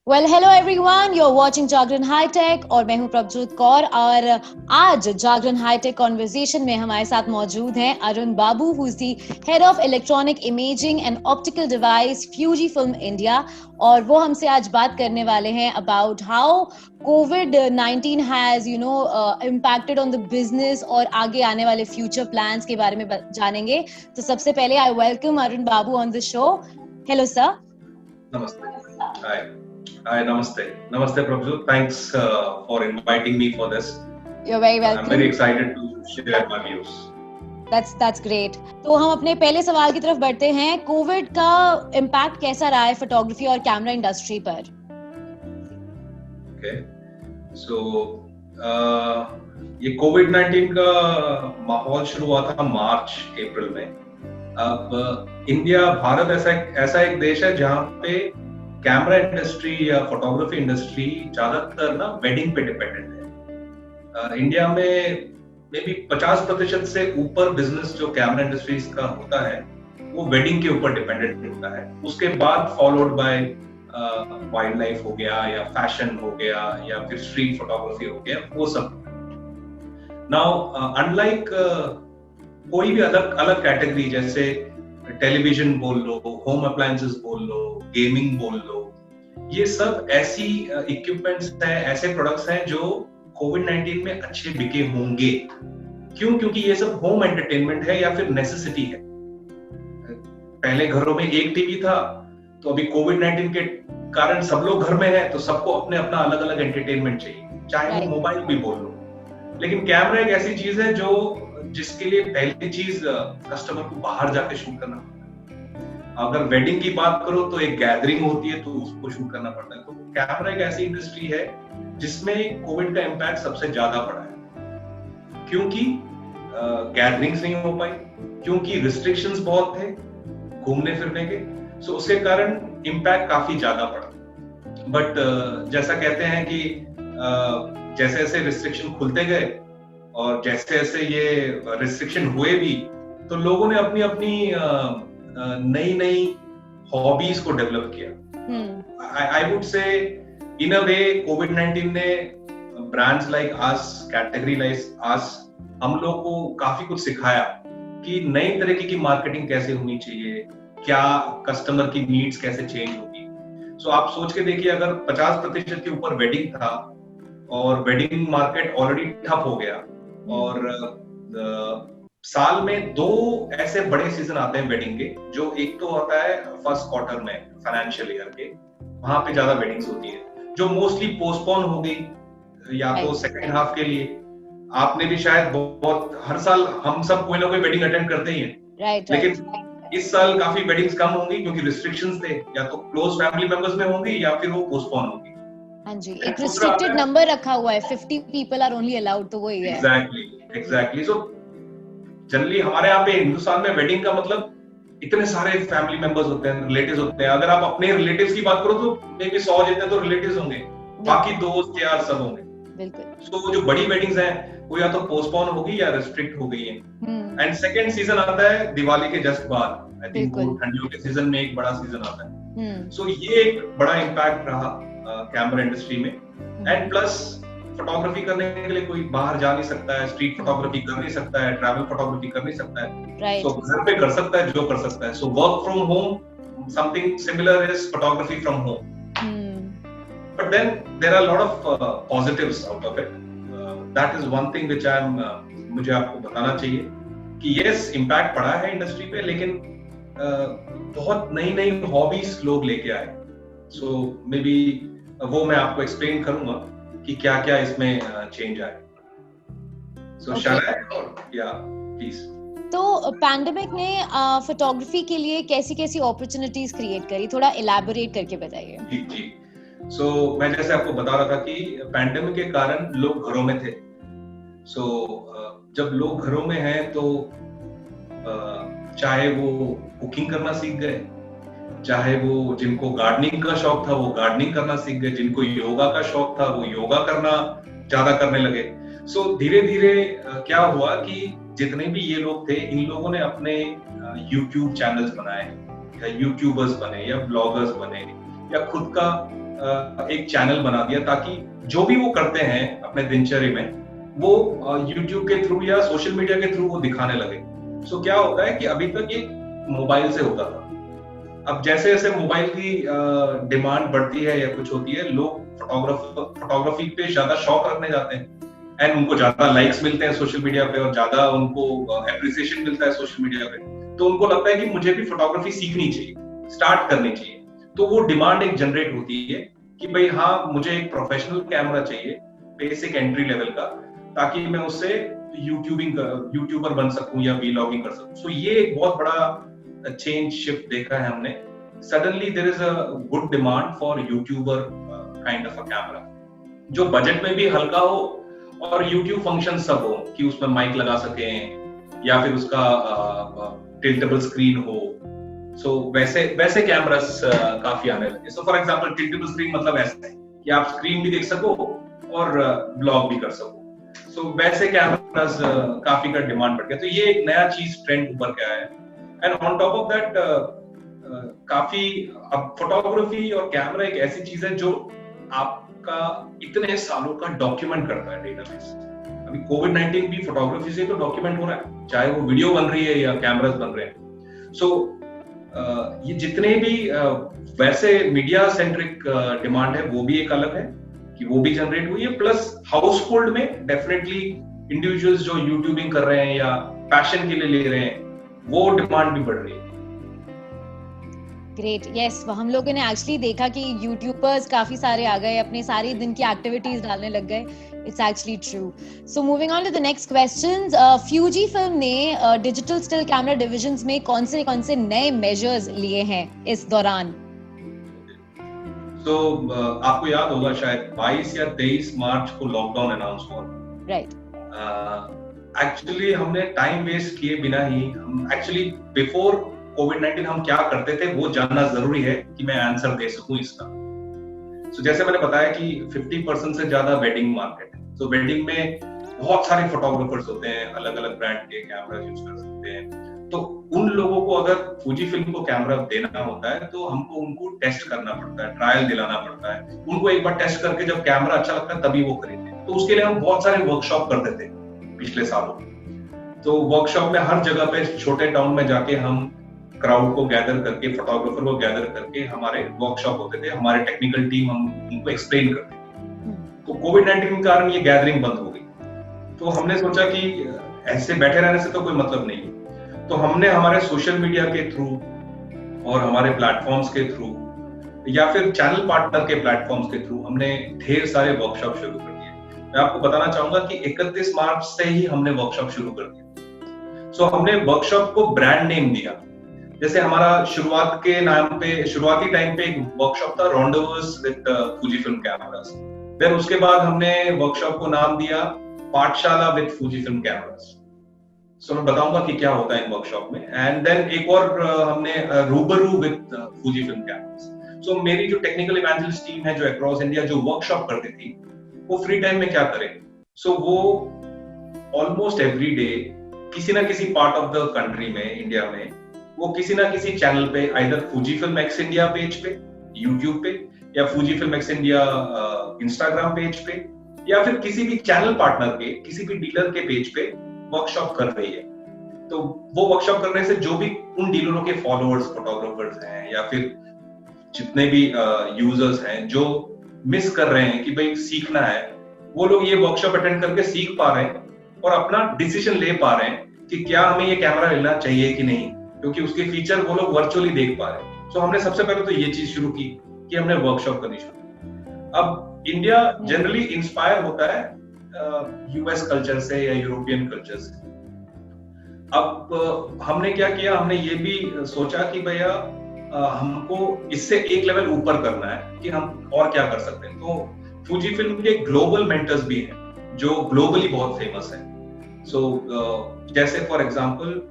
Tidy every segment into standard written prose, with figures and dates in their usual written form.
Well hello everyone, you are watching Jagran HiTech और मैं हूं प्रभजोत कौर। और आज जागरण हाईटेक कॉन्वर्सेशन में हमारे साथ मौजूद हैं Arun Babu, who is the head of electronic imaging and optical device Fujifilm India. और वो हमसे आज बात करने वाले हैं about how COVID-19 has impacted on the business और आगे आने वाले फ्यूचर प्लान्स के बारे में जानेंगे। तो सबसे पहले I welcome Arun Babu on the show. Hello sir. Namaste. Hi. Hi, namaste. Namaste, Prabhu. Thanks for inviting me for this. You're very welcome. I'm very excited to share my views. That's great. तो हम अपने पहले सवाल की तरफ बढ़ते हैं। Covid का इम्पैक्ट कैसा रहा है फोटोग्राफी और कैमरा इंडस्ट्री पर? Okay. So, ये COVID-19 का माहौल शुरू हुआ था मार्च अप्रैल में। अब इंडिया भारत ऐसा एक देश है जहाँ पे कैमरा इंडस्ट्री या फोटोग्राफी इंडस्ट्री ज्यादातर ना वेडिंग पे डिपेंडेंट है। इंडिया में मे बी 50% से ऊपर बिजनेस जो कैमरा इंडस्ट्रीज का होता है वो वेडिंग के ऊपर डिपेंडेंट होता है। उसके बाद फॉलोड बाय वाइल्ड लाइफ हो गया या फैशन हो गया या फिर स्ट्रीट फोटोग्राफी हो गया, वो सब। नाउ अनलाइक कोई भी अलग कैटेगरी, जैसे टेलीविजन बोल लो, होम अप्लायंसेस बोल लो, गेमिंग बोल लो, ये सब ऐसी इक्विपमेंट्स हैं, ऐसे प्रोडक्ट्स हैं जो कोविड-19 में अच्छे बिके होंगे। क्यों? क्योंकि ये सब होम एंटरटेनमेंट है या फिर नेसेसिटी है। पहले घरों में एक टीवी था, तो अभी कोविड-19 के कारण सब लोग घर में हैं, तो सबको अपने अपना अलग अलग एंटरटेनमेट चाहिए, चाहे वो मोबाइल भी बोल लो। लेकिन कैमरा एक ऐसी चीज है जिसके लिए पहली चीज कस्टमर को बाहर जाके शूट करना पड़ता है। अगर वेडिंग की बात करो तो एक गैदरिंग होती है, तो उसको शूट करना पड़ता है। तो कैमरा एक ऐसी इंडस्ट्री है जिसमें कोविड का इम्पैक्ट सबसे ज्यादा पड़ा है, क्योंकि गैदरिंग्स नहीं हो पाई, क्योंकि रिस्ट्रिक्शंस बहुत थे घूमने फिरने के। सो उसके कारण इम्पैक्ट काफी ज्यादा पड़ा। बट जैसा कहते हैं कि जैसे जैसे रिस्ट्रिक्शन खुलते गए और जैसे जैसे ये रिस्ट्रिक्शन हुए भी, तो लोगों ने अपनी अपनी नई नई हॉबीज को डेवलप किया। आई वुड से इन अ वे कोविड-19 ने brands like us, category like us, हम लोग को काफी कुछ सिखाया कि नई तरीके की मार्केटिंग कैसे होनी चाहिए, क्या कस्टमर की नीड्स कैसे चेंज होगी। सो आप सोच के देखिए, अगर 50% के ऊपर वेडिंग था और वेडिंग मार्केट ऑलरेडी ठप हो गया, और साल में 2 ऐसे बड़े सीजन आते हैं वेडिंग के, जो एक तो होता है फर्स्ट क्वार्टर में फाइनेंशियल ईयर के, वहां पे ज्यादा वेडिंग्स होती है, जो मोस्टली पोस्टपोन हो गई या तो सेकंड हाफ के लिए। आपने भी शायद बहुत, हर साल हम सब कोई ना कोई वेडिंग अटेंड करते ही हैं, लेकिन इस साल काफी वेडिंग्स कम होंगी क्योंकि रिस्ट्रिक्शंस थे, या तो क्लोज फैमिली मेंबर्स में होंगी या फिर वो पोस्टपोन होंगी। हाँ जी, एक रिस्ट्रिक्टेड नंबर रखा हुआ है, 50 people are only allowed, तो वही है। एग्जैक्टली। सो जनरली हमारे यहाँ पे हिंदुस्तान में वेडिंग का मतलब इतने सारे फैमिली मेंबर्स होते हैं, रिलेटिव्स होते हैं। अगर आप अपने रिलेटिव्स की बात करो तो मे बी 100 जितने तो रिलेटिव्स होंगे, बाकी दोस्त यार सब होंगे। बिल्कुल। सो जो बड़ी वेडिंग्स हैं वो या तो पोस्टपोन होगी या रिस्ट्रिक्ट हो गई है। एंड सेकंड सीजन आता है दिवाली के जस्ट बाद, आई थिंक ठंडियों के सीजन में एक बड़ा सीजन आता है। सो ये एक बड़ा इम्पैक्ट रहा कैमरा इंडस्ट्री में। एंड प्लस फोटोग्राफी करने के लिए कोई बाहर जा नहीं सकता है, स्ट्रीट फोटोग्राफी कर नहीं सकता है, ट्रैवल फोटोग्राफी कर नहीं सकता है, सो घर पे कर सकता है जो कर सकता है। So work from home, something similar is photography from home. But then there are lot of positives out of it. That is one thing which मुझे आपको बताना चाहिए कि यस इम्पैक्ट पड़ा है इंडस्ट्री पे, लेकिन बहुत नई नई हॉबीज लोग लेके आए। सो मे बी वो मैं आपको एक्सप्लेन करूंगा कि क्या क्या इसमें चेंज आए। सो शैल आई, या प्लीज। तो पैंडेमिक ने फोटोग्राफी के लिए कैसी कैसी अपॉर्चुनिटीज क्रिएट करी, थोड़ा इलैबोरेट करके बताइए। जी। सो मैं जैसे आपको बता रहा था कि पैंडेमिक के कारण लोग घरों में थे। सो जब लोग घरों में हैं तो चाहे वो कुकिंग करना सीख गए, चाहे वो जिनको गार्डनिंग का शौक था वो गार्डनिंग करना सीख गए, जिनको योगा का शौक था वो योगा करना ज्यादा करने लगे। सो धीरे धीरे क्या हुआ कि जितने भी ये लोग थे, इन लोगों ने अपने YouTube चैनल्स बनाए, या यूट्यूबर्स बने, या ब्लॉगर्स बने, या खुद का एक चैनल बना दिया ताकि जो भी वो करते हैं अपने दिनचर्या में वो YouTube के थ्रू या सोशल मीडिया के थ्रू वो दिखाने लगे। सो क्या होता है कि अभी तक ये मोबाइल से होता था, अब जैसे जैसे मोबाइल की डिमांड बढ़ती है या कुछ होती है, लोग फोटोग्राफी पे ज्यादा शौक रखने जाते हैं एंड उनको ज्यादा लाइक्स मिलते हैं सोशल मीडिया पे और ज्यादा उनको एप्रिसिएशन मिलता है सोशल मीडिया पे, तो उनको लगता है कि मुझे भी फोटोग्राफी सीखनी चाहिए, स्टार्ट करनी चाहिए। तो वो डिमांड एक जनरेट होती है कि भाई हाँ मुझे एक प्रोफेशनल कैमरा चाहिए, बेसिक एंट्री लेवल का, ताकि मैं उससे यूट्यूबर बन सकूं या वीलॉगिंग कर सकूं। सो ये एक बहुत बड़ा चेंज शिफ्ट देखा है हमने। Suddenly there is a good demand for YouTuber kind of a camera जो बजट में भी हल्का हो और यूट्यूब फंक्शन सब हो कि उसमें माइक लगा सकें या फिर उसका टिल्टेबल स्क्रीन हो। सो वैसे कैमरास काफी आने लगे। So for example tiltable screen मतलब ऐसा है कि आप स्क्रीन भी देख सको और ब्लॉग भी कर सको। सो वैसे कैमरास काफी का डिमांड बढ़ गया। तो ये एक नया चीज ट्रेंड ऊपर के आया है। And on top of that काफी अब फोटोग्राफी और कैमरा एक ऐसी चीज है जो आपका इतने सालों का डॉक्यूमेंट करता है डेटाबेस। अभी कोविड-19 भी फोटोग्राफी से तो डॉक्यूमेंट हो रहा है, चाहे वो वीडियो बन रही है या कैमरास बन रहे हैं। सो ये जितने भी वैसे मीडिया सेंट्रिक डिमांड है वो भी एक अलग है कि वो भी जनरेट हुई है, प्लस हाउस होल्ड में डेफिनेटली इंडिविजुअल्स जो यूट्यूबिंग कर रहे हैं या पैशन के लिए ले रहे हैं वो डिमांड भी बढ़ रही है। ग्रेट, यस, हम लोगों ने एक्चुअली देखा कि यूट्यूबर्स काफी सारे आ गए, अपने सारे दिन की एक्टिविटीज डालने लग गए। It's actually true. So moving on to the next questions, Fujifilm ने डिजिटल स्टिल कैमरा डिविजन्स में कौन से नए मेजर्स लिए हैं इस दौरान? तो आपको याद होगा शायद 22 या 23 मार्च को लॉकडाउन अनाउंस हुआ। राइट। एक्चुअली हमने टाइम वेस्ट किए बिना ही हम एक्चुअली बिफोर कोविड-19 हम क्या करते थे वो जानना जरूरी है कि मैं आंसर दे सकूं इसका। So, जैसे मैंने बताया कि 50% से ज्यादा वेडिंग मार्केट है। तो वेडिंग में बहुत सारे फोटोग्राफर्स होते हैं, अलग अलग ब्रांड के कैमरा यूज कर सकते हैं। तो उन लोगों को अगर फूजी फिल्म को कैमरा देना होता है तो हमको उनको टेस्ट करना पड़ता है, ट्रायल दिलाना पड़ता है। उनको एक बार टेस्ट करके जब कैमरा अच्छा लगता है तभी वो खरीदते हैं। तो उसके लिए हम बहुत सारे वर्कशॉप करते थे पिछले सालों। तो वर्कशॉप में हर जगह पे छोटे टाउन में जाके हम क्राउड को गैदर करके, फोटोग्राफर को गैदर करके हमारे वर्कशॉप होते थे, हमारे टेक्निकल टीम हम उनको एक्सप्लेन करते थे। तो कोविड-19 के कारण ये गैदरिंग बंद हो गई। तो हमने सोचा कि ऐसे बैठे रहने से तो कोई मतलब नहीं है। तो हमने हमारे सोशल मीडिया के थ्रू और हमारे प्लेटफॉर्म्स के थ्रू या फिर चैनल पार्टनर के प्लेटफॉर्म्स के थ्रू हमने ढेर सारे वर्कशॉप शुरू कर दिए। मैं आपको बताना चाहूंगा कि 31 मार्च से ही हमने वर्कशॉप शुरू कर दिया। सो हमने वर्कशॉप को ब्रांड नेम दिया। जैसे हमारा शुरुआती टाइम पे एक वर्कशॉप था रॉन्डोवर्स विद फूजी फिल्म कैमरास। फिर उसके बाद हमने वर्कशॉप को नाम दिया पाठशाला विद फूजी फिल्म कैमरास। सो मैं बताऊंगा कि क्या होता है इन वर्कशॉप में। एंड देन एक और हमने रूबरू विद फूजी फिल्म कैमरास। सो मेरी जो टेक्निकल इवेंजलिस्ट टीम है जो अक्रॉस इंडिया जो वर्कशॉप करती थी वो फ्री टाइम में क्या करे। सो वो ऑलमोस्ट एवरी डे किसी ना किसी पार्ट ऑफ द कंट्री में, इंडिया में, वो किसी ना किसी चैनल पे, either Fuji film x India page पे, यूट्यूब पे, या Fuji film x India Instagram page पे, या फिर किसी भी चैनल पार्टनर के, किसी भी डीलर के पेज पे वर्कशॉप कर रही है। तो वो वर्कशॉप करने से जो भी उन डीलरों के फॉलोअर्स, फोटोग्राफर्स हैं या फिर जितने भी यूजर्स हैं जो मिस कर रहे हैं कि भाई सीखना है, वो लोग ये वर्कशॉप अटेंड करके सीख पा रहे हैं और अपना डिसीजन ले पा रहे हैं कि क्या हमें ये कैमरा लेना चाहिए कि नहीं, क्योंकि उसके फीचर वो लोग वर्चुअली देख पा रहे हैं। सो हमने सबसे पहले तो ये चीज शुरू की कि हमने वर्कशॉप करनी शुरू की। अब इंडिया जनरली इंस्पायर होता है यूएस कल्चर से या यूरोपियन कल्चर से। अब हमने क्या किया, हमने ये भी सोचा कि भैया हमको इससे एक लेवल ऊपर करना है कि हम और क्या कर सकते हैं। तो फूजी फिल्म के ग्लोबल मेंटर्स भी हैं जो ग्लोबली बहुत फेमस हैं। सो जैसे फॉर एग्जांपल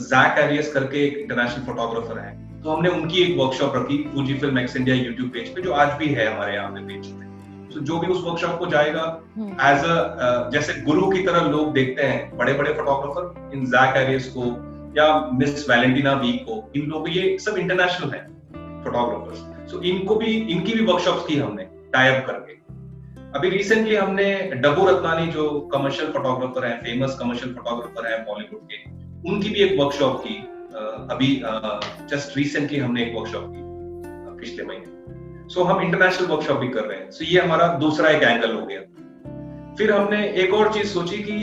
जैक एरियस करके एक इंटरनेशनल फोटोग्राफर है, तो हमने उनकी एक वर्कशॉप रखी Fuji film x India YouTube page पे, जो आज भी है हमारे यहाँ पे पेज पे। तो जो भी उस वर्कशॉप को जाएगा एज अ जैसे गुरु की तरह लोग देखते हैं बड़े बड़े फोटोग्राफर, इन जैक एरियस को या मिस वैलेंटिना वी को, इन लोग ये सब इंटरनेशनल है फोटोग्राफर्स। सो इनकी भी वर्कशॉप्स की हमने टाई अप करके। अभी रिसेंटली हमने डब्बू रत्नानी जो कमर्शियल फोटोग्राफर हैं, फेमस कमर्शियल फोटोग्राफर हैं बॉलीवुड के, उनकी भी एक वर्कशॉप की। अभी जस्ट रिसेंटली हमने एक वर्कशॉप की पिछले महीने। सो हम इंटरनेशनल वर्कशॉप भी कर रहे हैं। सो ये हमारा दूसरा एक एंगल हो गया। फिर हमने एक और चीज सोची कि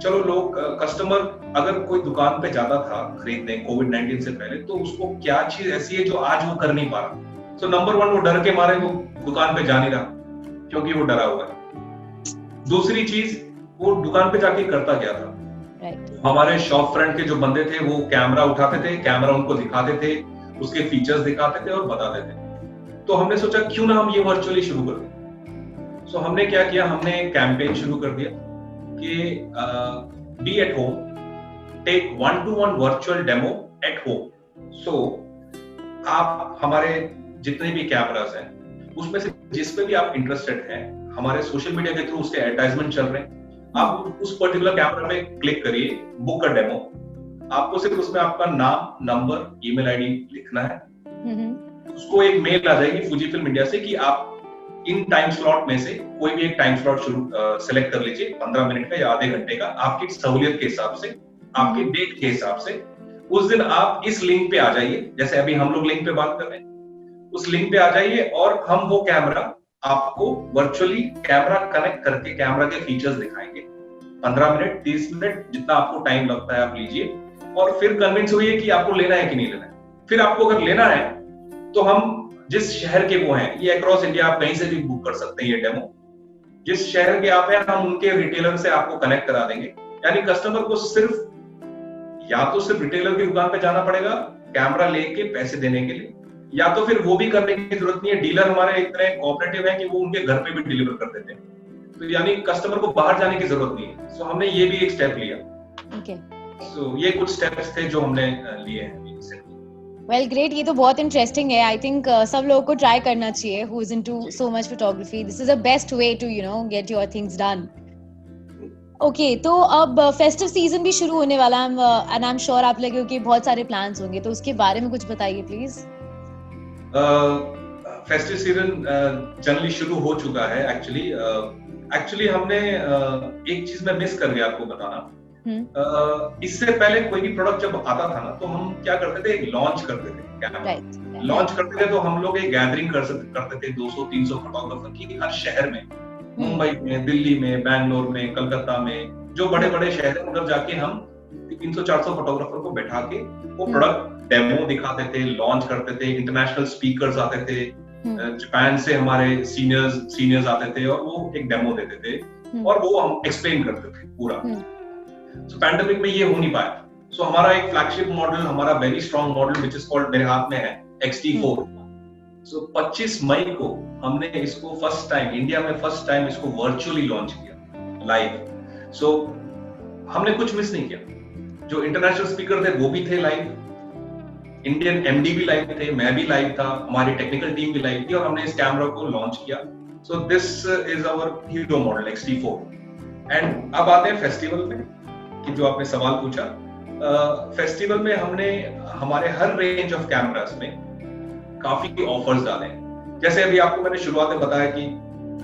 चलो लोग कस्टमर अगर कोई दुकान पे जाता था खरीदने कोविड-19 से पहले, तो उसको क्या चीज ऐसी है जो आज वो कर नहीं पा रहा। सो नंबर 1 वो डर के मारे वो दुकान पे जा नहीं रहा क्योंकि वो डरा हुआ है। दूसरी चीज, वो दुकान पे जाके करता क्या था, हमारे शॉप फ्रंट के जो बंदे थे वो कैमरा उठाते थे, कैमरा उनको दिखाते थे, उसके फीचर्स दिखाते थे और बताते थे। तो हमने सोचा क्यों ना हम ये वर्चुअली शुरू कर दें। सो हमने क्या किया, हमने एक कैंपेन शुरू कर दिया कि be at home, take 1-to-1 virtual demo at home. So आप हमारे जितने भी कैमरास हैं उसमें से जिस पे भी आप इंटरेस्टेड हैं, हमारे सोशल मीडिया के थ्रू उसके एडवर्टाइजमेंट चल रहे हैं, आप उस पर्टिकुलर कैमरा पे क्लिक करिए, बुक अ डेमो। आपको सिर्फ उसमें आपका नाम, नंबर, ईमेल आईडी लिखना है। उसको एक मेल आ जाएगी फुजीफिल्म इंडिया से कि आप इन टाइम स्लॉट में से कोई भी एक टाइम स्लॉट सेलेक्ट कर लीजिए, 15 मिनट का या आधे घंटे का, आपकी सहूलियत के हिसाब से, आपकी डेट के हिसाब से। उस दिन आप इस लिंक पे आ जाइए, जैसे अभी हम लोग लिंक पे बात कर रहे हैं, उस लिंक पे आ जाइए और हम वो कैमरा आपको वर्चुअली कैमरा कनेक्ट करके कैमरा के फीचर्स दिखाएंगे। 15 मिनट, 30 मिनट, जितना आपको टाइम लगता है आप लीजिए और फिर कन्विंस होइए कि आपको लेना है कि नहीं लेना है। फिर आपको अगर लेना है तो हम जिस शहर के वो हैं, ये अक्रॉस इंडिया आप कहीं से भी बुक कर सकते हैं ये डेमो। जिस शहर के आप हैं, हम उनके रिटेलर से आपको कनेक्ट करा देंगे। यानी कस्टमर को सिर्फ रिटेलर की दुकान पे जाना पड़ेगा कैमरा लेके पैसे देने के लिए, या तो फिर वो भी करने की जरूरत नहीं है। डीलर हमारे इतने कोऑपरेटिव हैं कि वो उनके घर पे भी डिलीवर कर देते हैं। तो यानी कस्टमर को बाहर जाने की जरूरत नहीं है। सो हमने ये भी एक स्टेप लिया। सो ये कुछ स्टेप्स थे जो हमने लिए हैं। वेल ग्रेट, ये तो बहुत इंटरेस्टिंग है। आई थिंक सब लोगों को ट्राई करना चाहिए who is into so much photography. This is the best way to get your things done. Okay, तो अब फेस्टिव सीजन भी शुरू होने वाला है एंड आई एम श्योर आप लोगों के बहुत सारे प्लान्स होंगे, तो उसके बारे में कुछ बताइए प्लीज। फेस्टिव सीजन जनरली शुरू हो चुका है। एक्चुअली हमने एक चीज मैं मिस कर गया आपको बताना। इससे पहले कोई भी प्रोडक्ट जब आता था ना, तो हम क्या करते थे, लॉन्च करते थे। लॉन्च करते थे तो हम लोग एक गैदरिंग करते थे 200-300 फोटोग्राफर की हर शहर में, मुंबई में, दिल्ली में, बैंगलोर में, कलकत्ता में, जो बड़े बड़े शहर हैं उधर जाके हम 300-400 फोटोग्राफर को बैठा के वो प्रोडक्ट डेमो दिखाते थे, लॉन्च करते थे। इंटरनेशनल स्पीकर्स आते थे, जापान से हमारे सीनियर्स आते थे और वो एक डेमो देते थे और वो हम एक्सप्लेन करते थे पूरा। सो पैंडेमिक में ये हो नहीं पाया। सो हमारा एक फ्लैगशिप मॉडल, हमारा very strong model which is called, मेरे हाथ में है, XT4। सो 25 मई को हमने इसको इंडिया में फर्स्ट टाइम इसको वर्चुअली लॉन्च किया लाइव। सो हमने कुछ मिस नहीं किया। जो इंटरनेशनल स्पीकर थे वो भी थे लाइव, इंडियन MD भी लाइव थे, मैं भी लाइव था, हमारी टेक्निकल टीम भी लाइव थी और हमने इस कैमरा को लॉन्च किया। So this is our hero model XT4। And अब आते हैं फेस्टिवल में, कि जो आपने सवाल पूछा। फेस्टिवल में हमने हमारे हर रेंज ऑफ कैमरास में काफी ऑफर्स डाले हैं। जैसे अभी आपको मैंने शुरुआत में बताया कि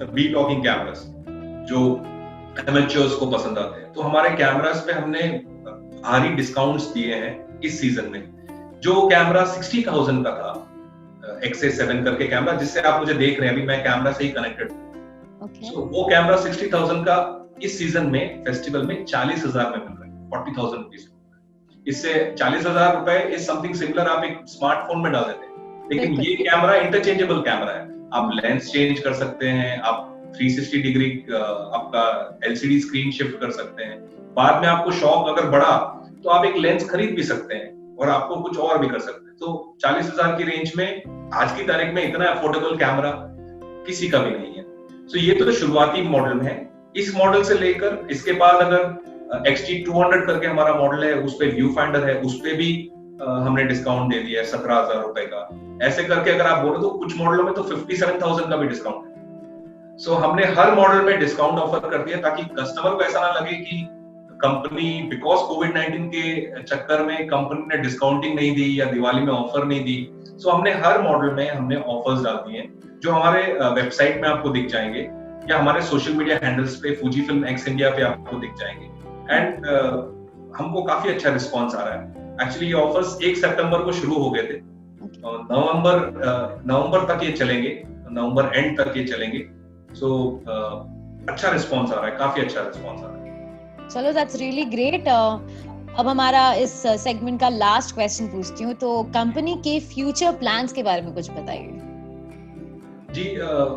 बी टॉकिंग कैमरास जो एमेच्योर्स को पसंद आते हैं, तो हमारे कैमरास पे हमने भारी डिस्काउंट्स दिए हैं इस सीजन में। जो कैमरा 60,000 का था, XA7 करके कैमरा जिससे आप मुझे देख रहे हैं, अभी मैं कैमरा से ही कनेक्टेड हूं। सो वो कैमरा 60,000 का इस सीजन में फेस्टिवल में 40,000 में मिल रहा है, 40,000 रुपीज। इससे 40,000 रुपए इज समथिंग सिमिलर आप एक स्मार्टफोन में डाल देते हैं। लेकिन ये कैमरा इंटरचेंजेबल कैमरा है, आप लेंस चेंज कर सकते हैं, आप 360 डिग्री आपका LCD स्क्रीन शिफ्ट कर सकते हैं। बाद में आपको शौक अगर बढ़ा तो आप एक लेंस खरीद भी सकते हैं और आपको कुछ और भी कर सकते हैं। तो 40,000 की रेंज में आज की तारीख में इतना अफोर्डेबल कैमरा किसी का भी नहीं है। तो ये तो शुरुआती मॉडल है। इस मॉडल से लेकर इसके बाद अगर XT200 करके हमारा मॉडल है, उस पे व्यू फाइंडर है, उस पे भी हमने डिस्काउंट दे दिया है 17,000 रुपए का। ऐसे करके अगर आप बोलो तो कुछ मॉडलों में तो 57,000 का भी डिस्काउंट है। सो हमने हर मॉडल में डिस्काउंट ऑफर कर दिया ताकि कस्टमर को ऐसा ना लगे कि कंपनी बिकॉज कोविड-19 के चक्कर में कंपनी ने डिस्काउंटिंग नहीं दी या दिवाली में ऑफर नहीं दी, सो हमने हर मॉडल में हमने ऑफर्स डाल दिए हैं जो हमारे वेबसाइट में आपको दिख जाएंगे या हमारे सोशल मीडिया हैंडल्स पे Fujifilm X India पे आपको दिख जाएंगे। एंड हमको काफी अच्छा रिस्पांस आ रहा है। एक्चुअली ये ऑफर्स 1 सितंबर को शुरू हो गए थे और नवंबर तक ये चलेंगे, नवंबर एंड तक ये चलेंगे। सो अच्छा रिस्पांस आ रहा है, काफी अच्छा रिस्पांस आ रहा है। चलो, दैट्स रियली ग्रेट। अब हमारा इस सेगमेंट का लास्ट क्वेश्चन पूछती हूँ, तो कंपनी के फ्यूचर प्लान्स के बारे में कुछ बताइए। जी,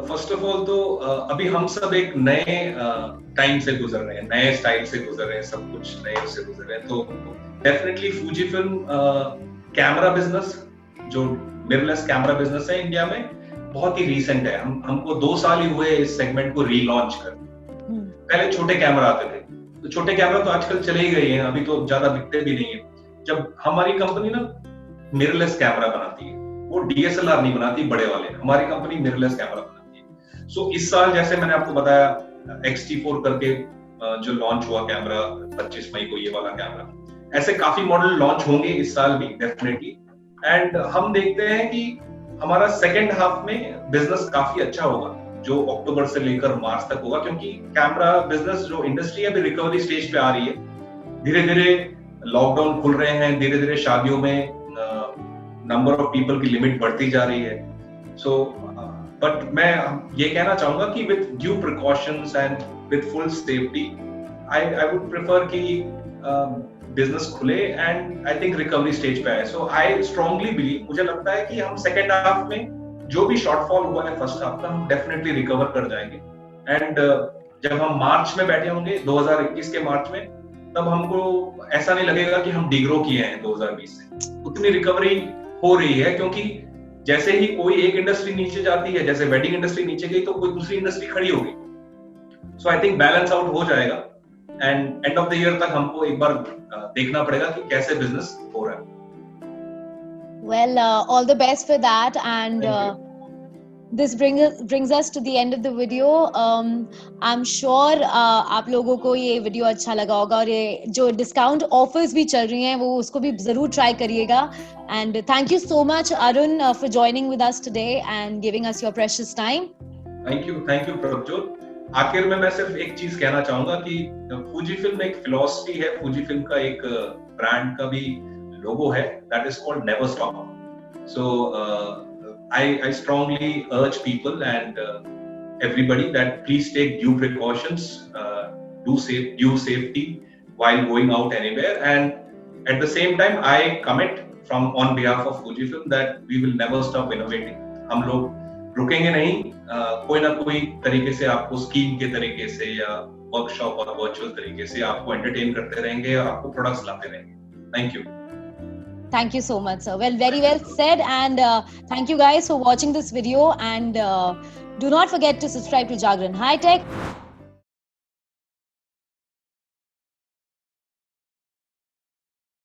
फर्स्ट ऑफ ऑल तो अभी हम सब एक नए टाइम से गुजर रहे हैं, नए स्टाइल से गुजर रहे हैं, सब कुछ नए से गुजर रहे हैं। तो डेफिनेटली Fujifilm कैमरा बिजनेस, जो मिररलेस कैमरा बिजनेस है इंडिया में, बहुत ही रीसेंट है। हमको 2 साल ही हुए इस सेगमेंट को रीलॉन्च कर। पहले छोटे कैमरा आते थे, तो छोटे कैमरा तो आजकल चले ही गए हैं, अभी तो ज्यादा बिकते भी नहीं है। जब हमारी कंपनी ना मिररलेस कैमरा बनाती है, वो DSLR नहीं बनाती बड़े वाले, हमारी कंपनी मिररलेस कैमरा बनाती है। सो इस साल जैसे मैंने आपको बताया XT4 करके जो लॉन्च हुआ कैमरा 25 मई को, ये वाला कैमरा, ऐसे काफी मॉडल लॉन्च होंगे इस साल भी डेफिनेटली। एंड हम देखते हैं कि हमारा सेकेंड हाफ में बिजनेस काफी अच्छा होगा, जो अक्टूबर से लेकर मार्च तक होगा, क्योंकि कैमरा बिजनेस जो इंडस्ट्री है अभी रिकवरी स्टेज पे आ रही है। धीरे धीरे लॉकडाउन खुल रहे हैं, धीरे धीरे शादियों में नंबर ऑफ पीपल की लिमिट बढ़ती जा रही है। सो बट मैं ये कहना चाहूंगा कि with due precautions and with full safety, I would prefer कि बिजनेस खुले and I think recovery stage पे आए। सो आई स्ट्रांगली बिलीव, मुझे लगता है कि हम सेकेंड हाफ में जो भी शॉर्टफॉल हुआ है फर्स्ट हाफ का, हम डेफिनेटली रिकवर कर जाएंगे। एंड जब हम मार्च में बैठे होंगे 2021 के मार्च में, तब हमको ऐसा नहीं लगेगा कि हम डिग्रो किए हैं 2020 से। उतनी रिकवरी हो रही है, क्योंकि जैसे ही कोई एक इंडस्ट्री नीचे जाती है, जैसे वेडिंग इंडस्ट्री नीचे गई तो कोई दूसरी इंडस्ट्री खड़ी होगी। सो आई थिंक बैलेंस आउट हो जाएगा and end of the year तक हमको एक बार देखना पड़ेगा कि कैसे बिजनेस हो रहा है। Well, all the best for that, and this brings us to the end of the video. I'm sure आप लोगों को ये वीडियो अच्छा लगा होगा, और ये जो डिस्काउंट ऑफर्स भी चल रही हैं वो उसको भी जरूर ट्राई करिएगा। And thank you so much, Arun, for joining with us today and giving us your precious time. Thank you Prabhjot. आखिर में मैं सिर्फ एक चीज कहना चाहूंगा कि Fujifilm एक फिलॉसफी है, Fujifilm का एक ब्रांड का भी लोगो है, that is called never stop. So I strongly urge people and everybody that please take due precautions, do safety while going out anywhere, and at the same time I commit on behalf of Fujifilm that we will never stop innovating. हम लोग रुकेंगे नहीं, कोई ना कोई तरीके से आपको स्कीम के तरीके से या वर्कशॉप और वर्चुअल तरीके से आपको एंटरटेन करते रहेंगे और आपको प्रोडक्ट्स लाते रहेंगे। Thank you. Thank you so much, sir. Well, very well said, and thank you guys for watching this video, and do not forget to subscribe to Jagran High Tech.